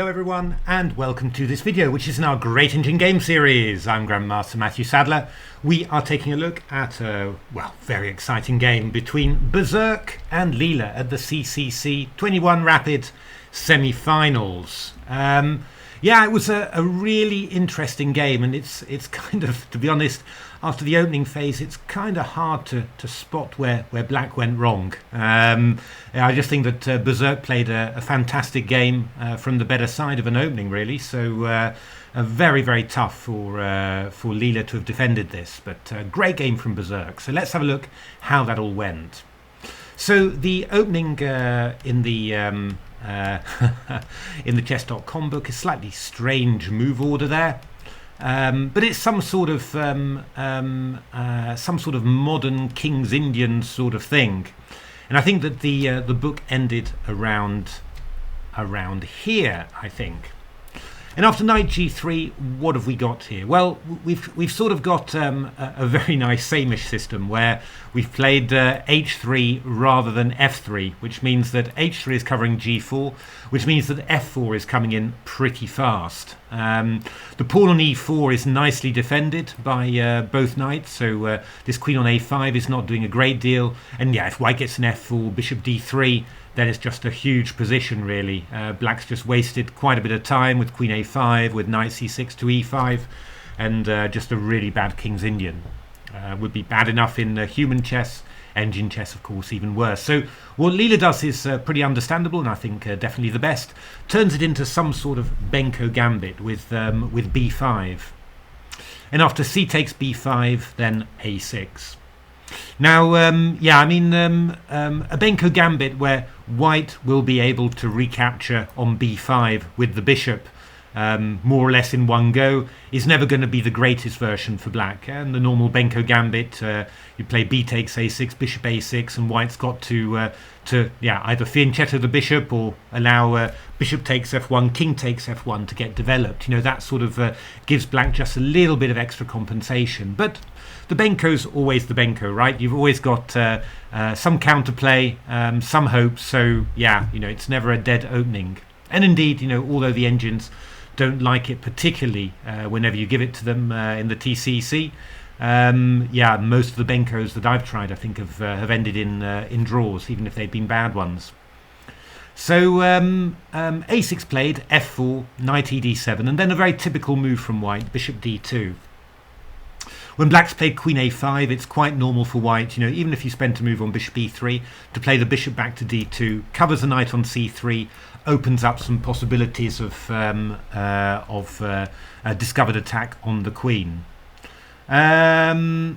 Hello everyone and welcome to this video, which is in our Great Engine Game series. I'm Grandmaster Matthew Sadler. We are taking a look at a, very exciting game between Berserk and Leela at the CCC 21 Rapid semi-finals. It was a really interesting game, and it's kind of, to be honest, after the opening phase, it's kind of hard to spot where black went wrong. I just think that Berserk played a fantastic game from the better side of an opening, really. So very, very tough for Leela to have defended this, but great game from Berserk. So let's have a look how that all went. So the opening in the in the chess.com book is slightly strange move order there, but it's some sort of modern King's Indian sort of thing, and I think that the book ended around here, I think. And after knight g3, what have we got here? Well, we've sort of got a very nice same-ish system where we've played h3 rather than f3, which means that h3 is covering g4, which means that f4 is coming in pretty fast. The pawn on e4 is nicely defended by both knights, so this queen on a5 is not doing a great deal. And yeah, if white gets an f4, bishop d3, then it's just a huge position, really. Black's just wasted quite a bit of time with queen a5, with knight c6 to e5, and just a really bad King's Indian. Would be bad enough in human chess, engine chess, of course, even worse. So what Leela does is pretty understandable, and I think definitely the best. Turns it into some sort of Benko gambit with b5. And after c takes b5, then a6. Now, a Benko gambit where white will be able to recapture on b5 with the bishop more or less in one go is never going to be the greatest version for black. And the normal Benko gambit, you play b takes a6, bishop a6, and white's got to either fianchetto the bishop or allow bishop takes f1, king takes f1 to get developed. You know, that sort of gives black just a little bit of extra compensation. But the Benko's always the Benko, right? You've always got some counterplay, some hope. So yeah, it's never a dead opening. And indeed, although the engines don't like it particularly whenever you give it to them in the TCC, most of the Benkos that I've tried, I think, have ended in draws, even if they've been bad ones. So a6 played, f4, knight e d7, and then a very typical move from white, bishop d2. When black's played queen a5, it's quite normal for white, even if you spent a move on bishop e3, to play the bishop back to d2, covers the knight on c3, opens up some possibilities of discovered attack on the queen. And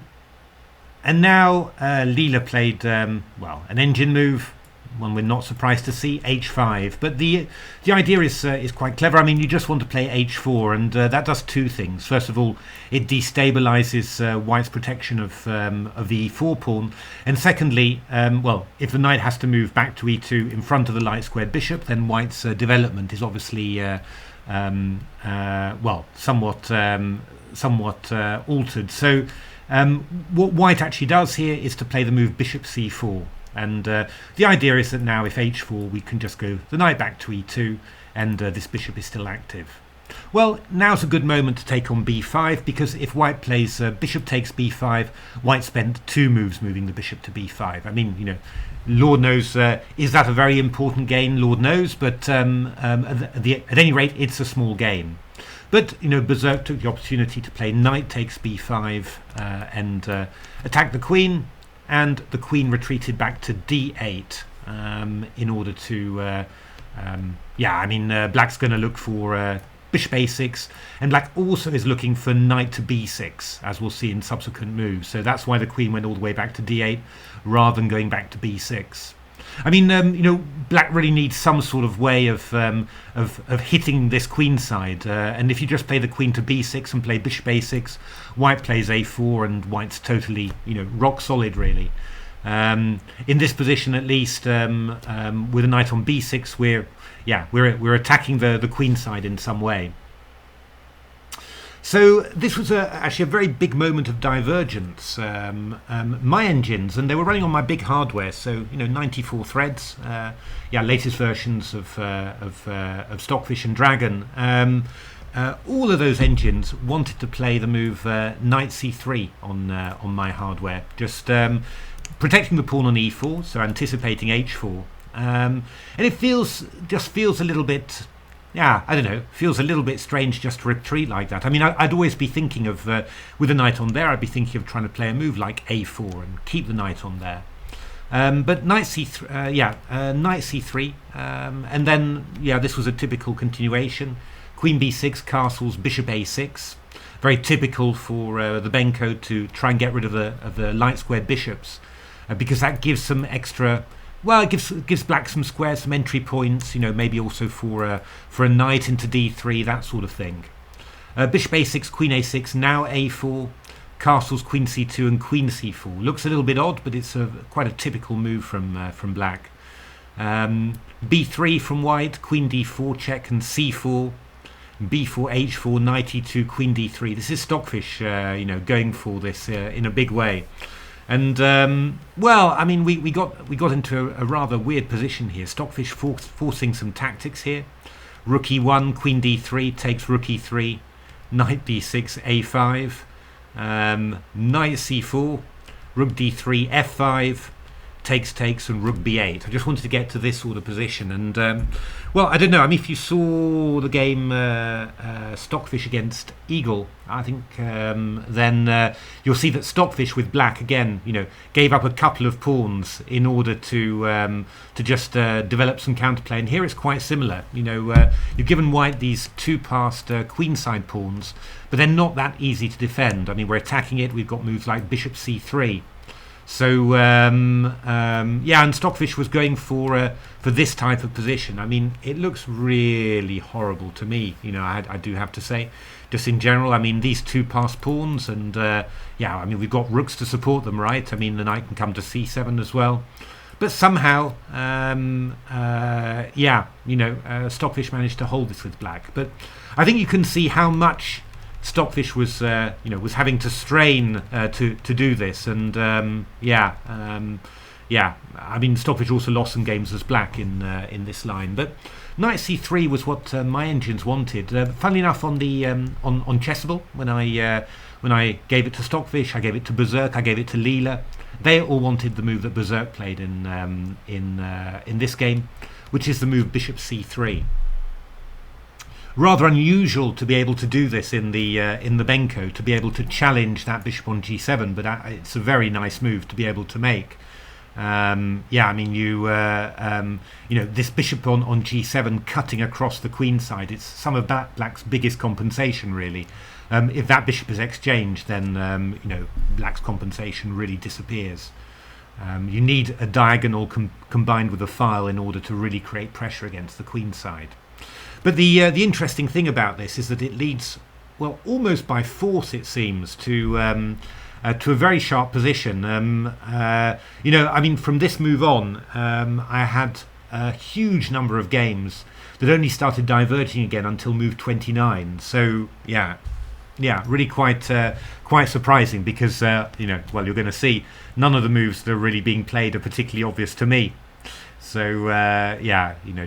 now Leela played an engine move, one we're not surprised to see, h5. But the idea is quite clever. I mean, you just want to play h4, and that does two things. First of all, it destabilizes white's protection of the e4 pawn, and secondly, if the knight has to move back to e2 in front of the light squared bishop, then white's development is obviously somewhat altered. So what white actually does here is to play the move bishop c4. And the idea is that now if h4, we can just go the knight back to e2, and this bishop is still active. Well, now's a good moment to take on b5, because if white plays bishop takes b5, white spent two moves moving the bishop to b5. I mean, Lord knows, is that a very important game? Lord knows, but at any rate, it's a small game. But, Berserk took the opportunity to play knight takes b5 and attack the queen. And the queen retreated back to d8 in order to, black's going to look for bishop a6, and black also is looking for knight to b6, as we'll see in subsequent moves. So that's why the queen went all the way back to d8 rather than going back to b6. I mean, black really needs some sort of way of hitting this queen side, and if you just play the queen to b6 and play bishop a6, white plays a4, and white's totally, rock solid, really. In this position, at least, with a knight on b6, we're attacking the queen side in some way. So this was actually a very big moment of divergence. My engines, and they were running on my big hardware, so 94 threads. Latest versions of Stockfish and Dragon. All of those engines wanted to play the move knight c3 on my hardware, just protecting the pawn on e4, so anticipating h4. And it feels a little bit. Yeah, I don't know. Feels a little bit strange just to retreat like that. I mean, I'd always be thinking of, with the knight on there, I'd be thinking of trying to play a move like a4 and keep the knight on there. But knight c3, knight c3, and then this was a typical continuation. Queen b6, castles, bishop a6. Very typical for the Benko to try and get rid of the light squared bishops, because that gives some extra. Well, it gives black some squares, some entry points, maybe also for a knight into d3, that sort of thing. Bishop a6, queen a6, now a4, castles, queen c2 and queen c4. Looks a little bit odd, but it's quite a typical move from black. b3 from white, queen d4 check and c4, b4, h4, knight e2, queen d3. This is Stockfish, going for this in a big way. And I mean, we got into a rather weird position here. Stockfish forcing some tactics here. Rook e1, queen d3 takes rook e3, knight d6, a5, knight c4, rook d3, f5, takes, and rook b8. I just wanted to get to this sort of position, and I don't know. I mean, if you saw the game Stockfish against Eagle, I think then you'll see that Stockfish with black again, gave up a couple of pawns in order to just develop some counterplay. And here it's quite similar. You've given white these two passed queenside pawns, but they're not that easy to defend. I mean, we're attacking it. We've got moves like bishop c3. So and Stockfish was going for this type of position. I mean, it looks really horrible to me. I do have to say, just in general. I mean, these two passed pawns, and I mean, we've got rooks to support them, right? I mean, the knight can come to c7 as well. But somehow, Stockfish managed to hold this with black. But I think you can see how much Stockfish was having to strain to do this, and I mean, Stockfish also lost some games as black in this line. But knight c3 was what my engines wanted. Funnily enough, on the on Chessable, when I gave it to Stockfish, I gave it to Berserk, I gave it to Leela. They all wanted the move that Berserk played in this game, which is the move bishop c3. Rather unusual to be able to do this in the Benko, to be able to challenge that bishop on g7, but it's a very nice move to be able to make. I mean, this bishop on g7 cutting across the queen side, it's some of black's biggest compensation, really. If that bishop is exchanged, then black's compensation really disappears. You need a diagonal combined with a file in order to really create pressure against the queen side. But the interesting thing about this is that it leads, well, almost by force, it seems, to a very sharp position. I mean, from this move on, I had a huge number of games that only started diverging again until move 29. So really quite surprising, because you're going to see none of the moves that are really being played are particularly obvious to me. So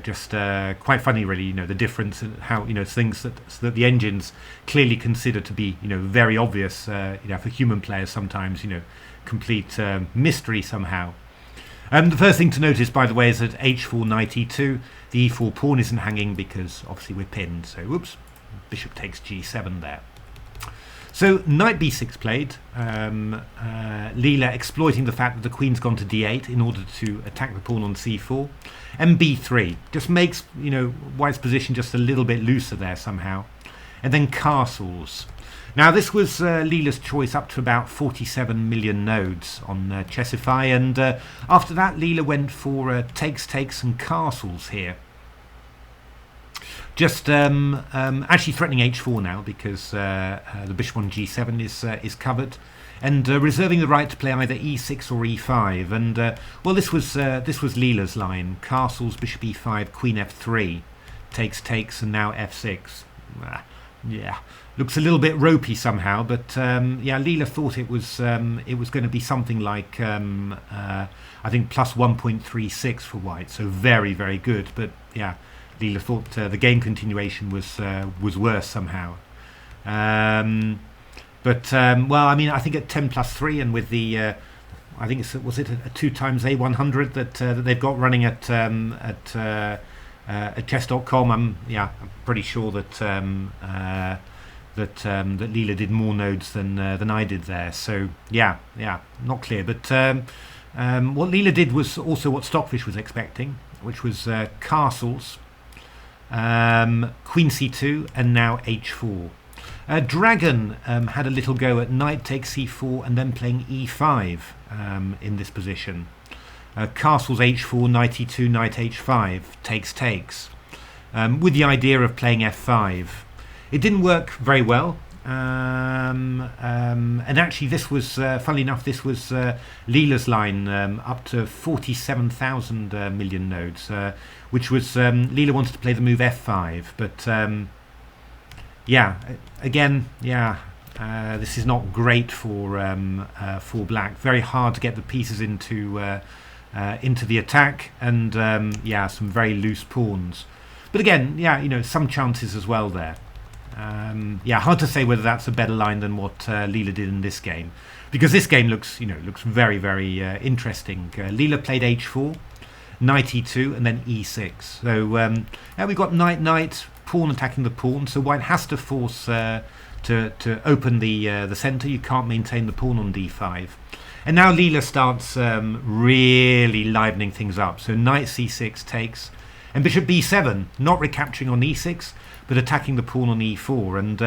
just quite funny, really. The difference in how things that the engines clearly consider to be very obvious. For human players sometimes complete mystery somehow. The first thing to notice, by the way, is that h4 knight e2. The e4 pawn isn't hanging because obviously we're pinned. So whoops, bishop takes g7 there. So knight b6 played, Leela exploiting the fact that the queen's gone to d8 in order to attack the pawn on c4, and b3 just makes white's position just a little bit looser there somehow, and then castles. Now this was Leela's choice up to about 47 million nodes on Chessify, and after that Leela went for takes and castles here. Just actually threatening h4 now, because the bishop on g7 is covered, and reserving the right to play either e6 or e5. And this was Leela's line: castles, bishop e5, queen f3, takes, and now f6. yeah, looks a little bit ropey somehow. But yeah, Leela thought it was going to be something like I think plus 1.36 for white, so very, very good. But yeah, Leela thought the game continuation was worse somehow. Well, I mean, I think at 10 plus 3 and with the I think was it a 2 times A100 that they've got running at chess.com. I'm pretty sure that that Leela did more nodes than I did there. So yeah, not clear. But what Leela did was also what Stockfish was expecting, which was castles, Queen C2, and now H4. Dragon had a little go at knight takes c4 and then playing e5 in this position. Castles h4, knight e2, knight h5, takes, with the idea of playing f5. It didn't work very well, and actually this was, funnily enough, this was Leela's line up to 47,000 million nodes, which was Leela wanted to play the move f5, but yeah, again, this is not great for black. Very hard to get the pieces into the attack, and some very loose pawns. But again, some chances as well there. Hard to say whether that's a better line than what Leela did in this game, because this game looks very, very interesting. Leela played h4, knight e2, and then e6. So we've got knight, pawn attacking the pawn. So white has to force to open the center. You can't maintain the pawn on d5. And now Leela starts really livening things up. So knight c6 takes, and bishop b7, not recapturing on e6, but attacking the pawn on e4. And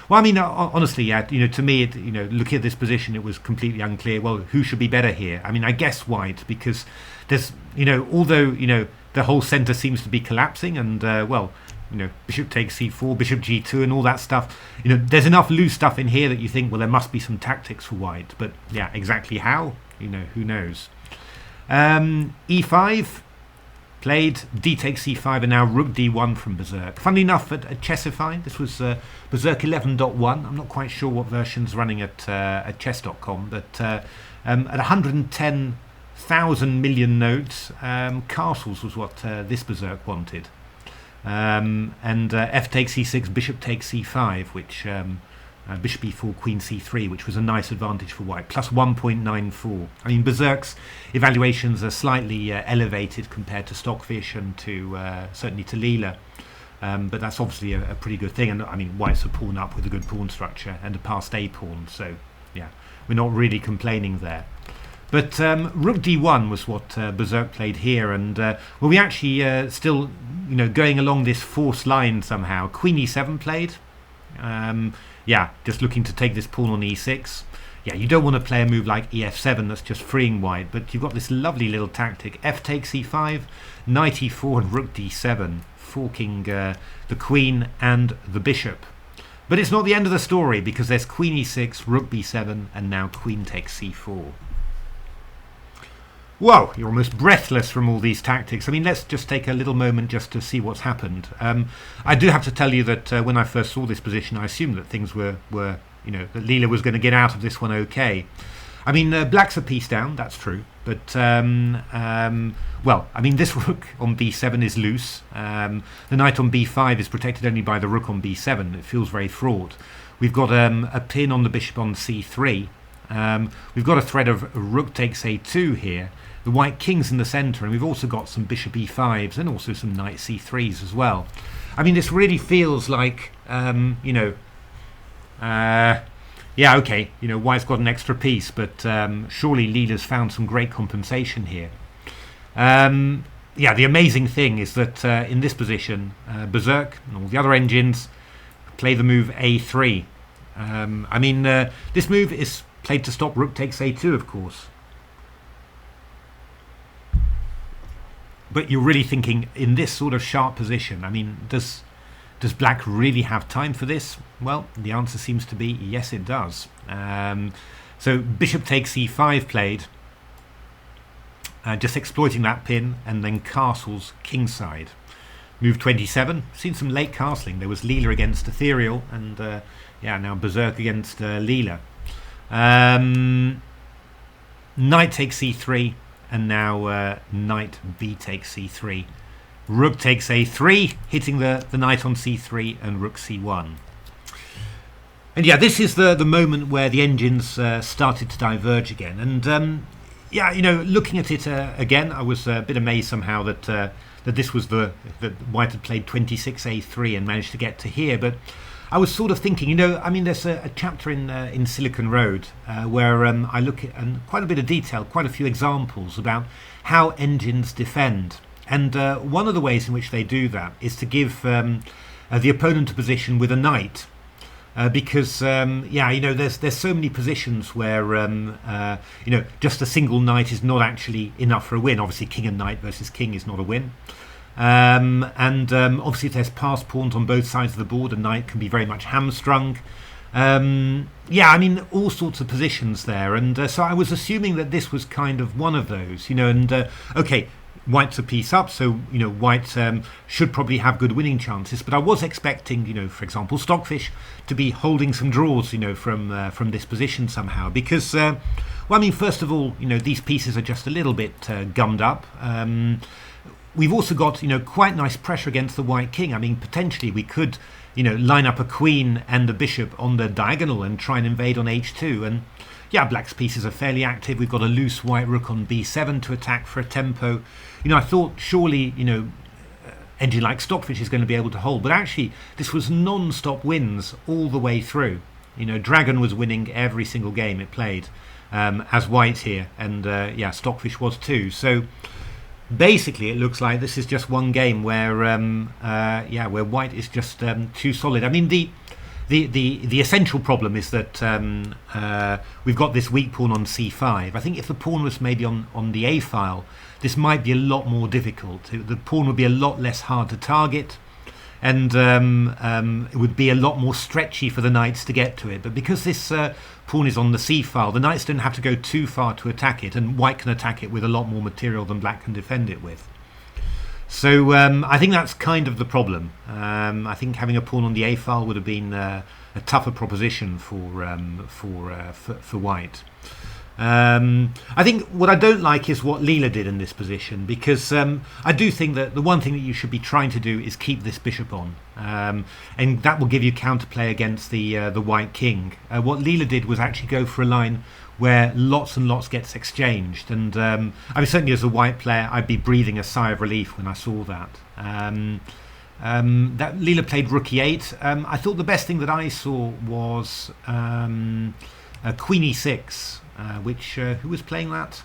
honestly, to me, looking at this position, it was completely unclear. Well, who should be better here? I mean, I guess white, because there's, although the whole center seems to be collapsing, and bishop takes c4, bishop g2, and all that stuff. There's enough loose stuff in here that you think, well, there must be some tactics for white. But yeah, exactly how? Who knows? E5 played, d takes c5, and now rook d1 from Berserk. Funnily enough, at Chessify, this was Berserk 11.1. I'm not quite sure what version's running at chess.com, but at 110,000 million nodes, castles was what this Berserk wanted. And f takes c6, bishop takes c5, which bishop e4, queen c3, which was a nice advantage for white, plus 1.94. I mean, Berserk's evaluations are slightly elevated compared to Stockfish and to certainly to Leela, but that's obviously a pretty good thing. And I mean, white's a pawn up with a good pawn structure and a passed a pawn, so yeah, we're not really complaining there. But rook d1 was what Berserk played here, and we actually still, going along this forced line somehow. Queen e7 played, just looking to take this pawn on e6. Yeah, you don't want to play a move like ef7 that's just freeing white, but you've got this lovely little tactic. F takes e5, knight e4, and rook d7, forking the queen and the bishop. But it's not the end of the story, because there's queen e6, rook b7, and now queen takes c4. Whoa, you're almost breathless from all these tactics. I mean, let's just take a little moment just to see what's happened. I do have to tell you that when I first saw this position, I assumed that things were that Leela was going to get out of this one okay. I mean, black's a piece down, that's true. But, this rook on b7 is loose. The knight on b5 is protected only by the rook on b7. It feels very fraught. We've got a pin on the bishop on c3. We've got a threat of rook takes a2 here. The white king's in the centre, and we've also got some bishop e5s and also some knight c3s as well. I mean, this really feels like, white's got an extra piece, but surely Leela's found some great compensation here. The amazing thing is that in this position, Berserk and all the other engines play the move a3. This move is played to stop rook takes a2, of course. But you're really thinking, in this sort of sharp position, I mean, does black really have time for this? Well, the answer seems to be yes, it does. So bishop takes e5 played, just exploiting that pin, and then castles kingside. Move 27. Seen some late castling. There was Leela against Ethereal, and now Berserk against Leela. Knight takes c3, and now knight b takes c3. Rook takes a3, hitting the knight on c3, and rook c1. And yeah, this is the moment where the engines started to diverge again. And looking at it again, I was a bit amazed somehow that this was that White had played 26a3 and managed to get to here. But I was sort of thinking, there's a chapter in Silicon Road where I look at quite a bit of detail, quite a few examples about how engines defend. And one of the ways in which they do that is to give the opponent a position with a knight. Because there's so many positions where just a single knight is not actually enough for a win. Obviously, king and knight versus king is not a win. Obviously, if there's passed pawns on both sides of the board, a knight can be very much hamstrung. All sorts of positions there. And so I was assuming that this was kind of one of those. White's a piece up, so White should probably have good winning chances. But I was expecting, for example, Stockfish to be holding some draws, from this position somehow. Because, first of all, these pieces are just a little bit gummed up. We've also got, quite nice pressure against the White King. Potentially we could, line up a queen and a bishop on the diagonal and try and invade on h2. And yeah, Black's pieces are fairly active. We've got a loose white rook on b7 to attack for a tempo. I thought surely, engine like Stockfish is going to be able to hold. But actually, this was non-stop wins all the way through. Dragon was winning every single game it played as White here. And Stockfish was too. So basically, it looks like this is just one game where where White is just too solid. The essential problem is that we've got this weak pawn on c5. I think if the pawn was maybe on the a file, this might be a lot more difficult. The pawn would be a lot less hard to target, and it would be a lot more stretchy for the knights to get to it. But because this pawn is on the c file, the knights don't have to go too far to attack it, and White can attack it with a lot more material than Black can defend it with. So I think that's kind of the problem. I think having a pawn on the a file would have been a tougher proposition for White. I think what I don't like is what Leela did in this position, because I do think that the one thing that you should be trying to do is keep this bishop on, and that will give you counterplay against the White King. What Leela did was actually go for a line where lots and lots gets exchanged, and certainly as a White player I'd be breathing a sigh of relief when I saw that. That Leela played rook e8. I thought the best thing that I saw was queen e6, which who was playing that?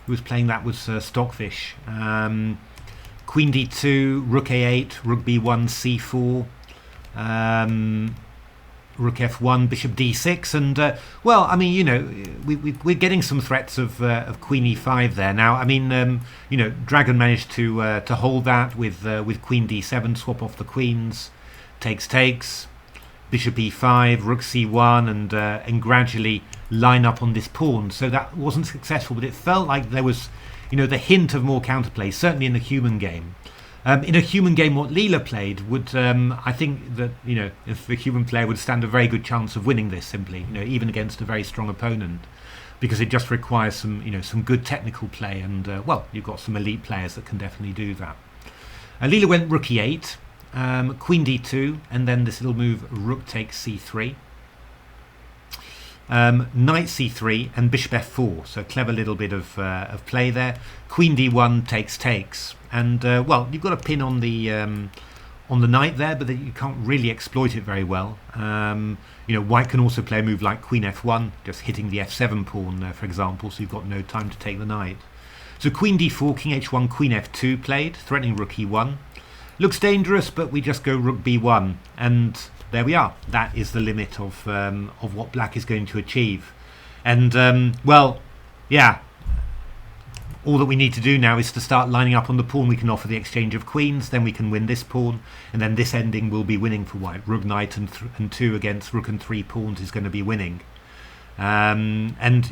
Who was playing that was Stockfish. Queen d2, rook a8, rook b1, c4. Rook f1, bishop d6, and we're getting some threats of queen e5 there now. Dragon managed to hold that with queen d7, swap off the queens, takes, bishop e5, rook c1, and gradually line up on this pawn. So that wasn't successful, but it felt like there was the hint of more counterplay, certainly in the human game. In a human game, what Leela played would, I think that, if a human player would stand a very good chance of winning this simply, even against a very strong opponent, because it just requires some good technical play, and, you've got some elite players that can definitely do that. Leela went rook e8, queen d2, and then this little move, rook takes c3. Knight c3 and bishop f4, so clever little bit of play there. Queen d1 takes, and you've got a pin on the knight there, but you can't really exploit it very well. White can also play a move like queen f1, just hitting the f7 pawn, for example, so you've got no time to take the knight. So queen d4, king h1, queen f2 played, threatening rook e1. Looks dangerous, but we just go rook b1, and there we are. That is the limit of what Black is going to achieve. And, all that we need to do now is to start lining up on the pawn. We can offer the exchange of queens, then we can win this pawn, and then this ending will be winning for White. Rook knight and 2 against rook and 3 pawns is going to be winning. And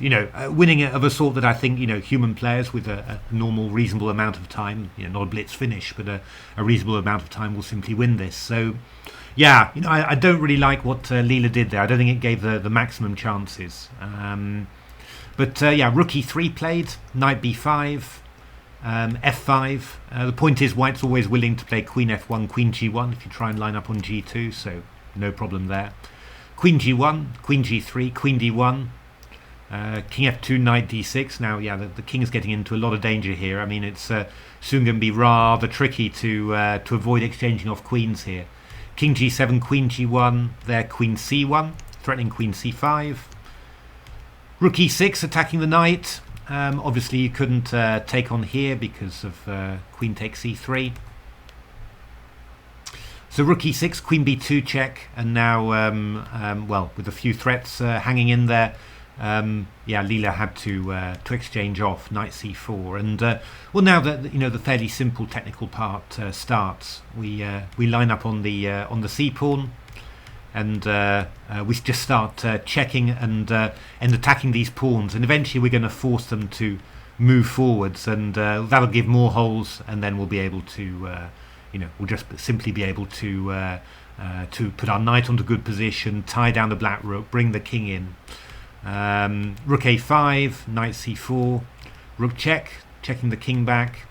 winning it of a sort that I think human players with a normal reasonable amount of time, not a blitz finish, but a reasonable amount of time will simply win this. So yeah, I don't really like what Leela did there. I don't think it gave the maximum chances. But rook e3 played, knight b5, f5. The point is white's always willing to play queen f1, queen g1 if you try and line up on g2, so no problem there. Queen g1, queen g3, queen d1, king f2, knight d6. Now, the king is getting into a lot of danger here. I mean, it's soon going to be rather tricky to avoid exchanging off queens here. King g7, queen g1, there queen c1, threatening queen c5. Rook e6, attacking the knight. Obviously, you couldn't take on here because of queen takes e3. So rook e6, queen b2 check, and now, with a few threats hanging in there, Leela had to exchange off knight c4. And now that the fairly simple technical part starts, we line up on the c pawn, and we just start checking and attacking these pawns, and eventually we're going to force them to move forwards, and that'll give more holes, and then we'll be able to. We'll just simply be able to put our knight onto good position, tie down the black rook, bring the king in. Rook a5, knight c4, rook check, checking the king back.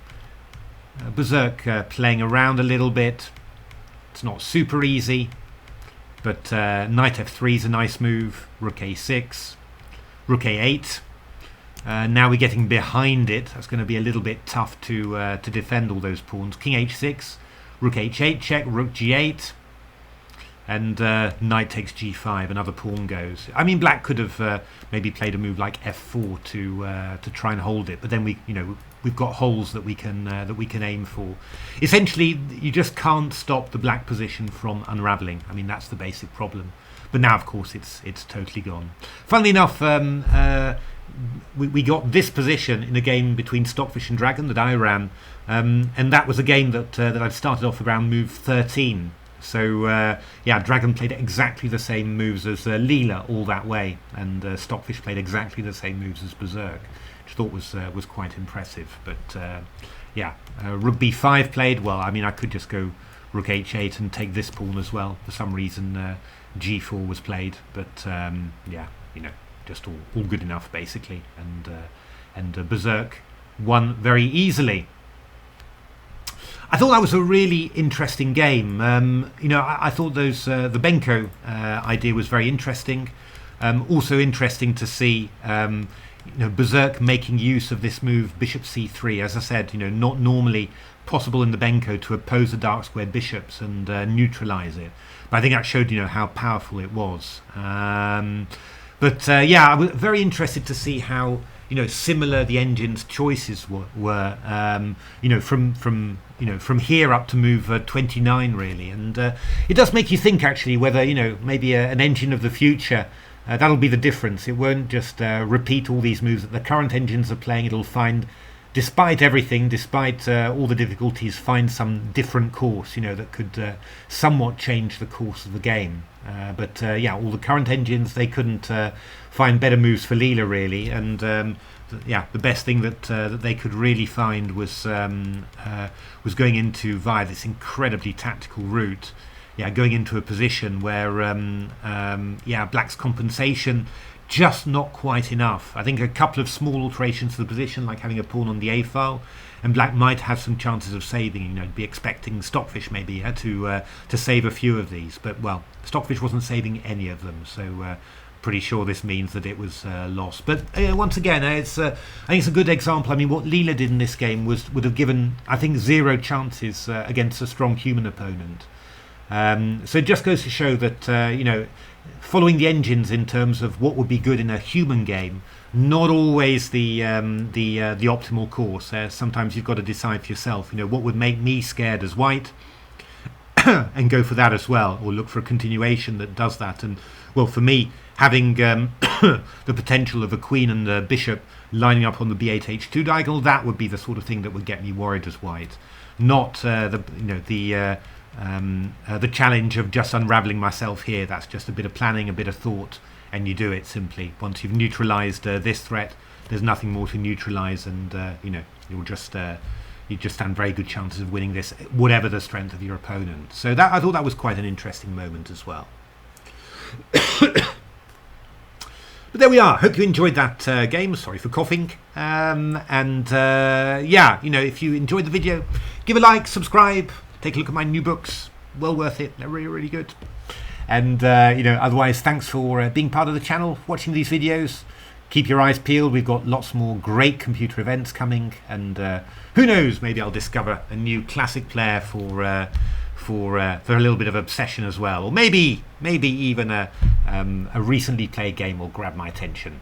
Berserk playing around a little bit. It's not super easy, but knight f3 is a nice move. Rook a6, rook a8. Now we're getting behind it. That's going to be a little bit tough to defend all those pawns. King h6, rook h8 check, rook g8, and knight takes g5. Another pawn goes. I mean, black could have maybe played a move like f4 to try and hold it, but then we've got holes that we can aim for. Essentially, you just can't stop the black position from unraveling. I mean, that's the basic problem. But now, of course, it's totally gone. Funnily enough, we got this position in a game between Stockfish and Dragon that I ran, and that was a game that I'd started off around move 13. So Dragon played exactly the same moves as Leela all that way, and Stockfish played exactly the same moves as Berserk, which I thought was quite impressive. But rook b5 played. Well, I mean, I could just go rook h8 and take this pawn as well. For some reason, g4 was played, but just all good enough basically, and Berserk won very easily. I thought that was a really interesting game. I thought the Benko idea was very interesting. Also interesting to see Berserk making use of this move bishop c3. As I said, not normally possible in the Benko to oppose the dark squared bishops and neutralize it. But I think that showed how powerful it was. I was very interested to see how similar the engine's choices were. From here up to move 29 really, and it does make you think actually whether maybe an engine of the future that'll be the difference. It won't just repeat all these moves that the current engines are playing. It'll find, despite everything, despite all the difficulties, find some different course that could somewhat change the course of the game. But all the current engines, they couldn't find better moves for Leela really, and the best thing that they could really find was going into via this incredibly tactical route. Going into a position where black's compensation just not quite enough. I think a couple of small alterations to the position, like having a pawn on the A file, and black might have some chances of saving. Be expecting Stockfish maybe to save a few of these, but Stockfish wasn't saving any of them, so pretty sure this means that it was lost. But once again, I think it's a good example. I mean, what Leela did in this game would have given, I think, 0 chances against a strong human opponent. So it just goes to show that following the engines in terms of what would be good in a human game, not always the optimal course. Sometimes you've got to decide for yourself. What would make me scared as white, and go for that as well, or look for a continuation that does that. And for me, having the potential of a queen and a bishop lining up on the b8 h2 diagonal, that would be the sort of thing that would get me worried as white, not the challenge of just unraveling myself here. That's just a bit of planning, a bit of thought, and you do it simply. Once you've neutralized this threat, there's nothing more to neutralize, and you know, you just stand very good chances of winning this, whatever the strength of your opponent. So that, I thought that was quite an interesting moment as well. But there we are. Hope you enjoyed that game. Sorry for coughing. Yeah, you know, if you enjoyed the video, give a like, subscribe, take a look at my new books. Well worth it. They're really, really good. And you know, otherwise, thanks for being part of the channel, watching these videos. Keep your eyes peeled. We've got lots more great computer events coming, and who knows? Maybe I'll discover a new classic player for a little bit of obsession as well, or maybe even a recently played game will grab my attention.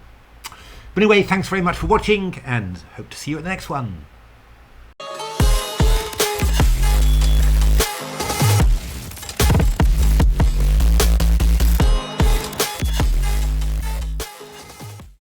But anyway, thanks very much for watching, and hope to see you at the next one.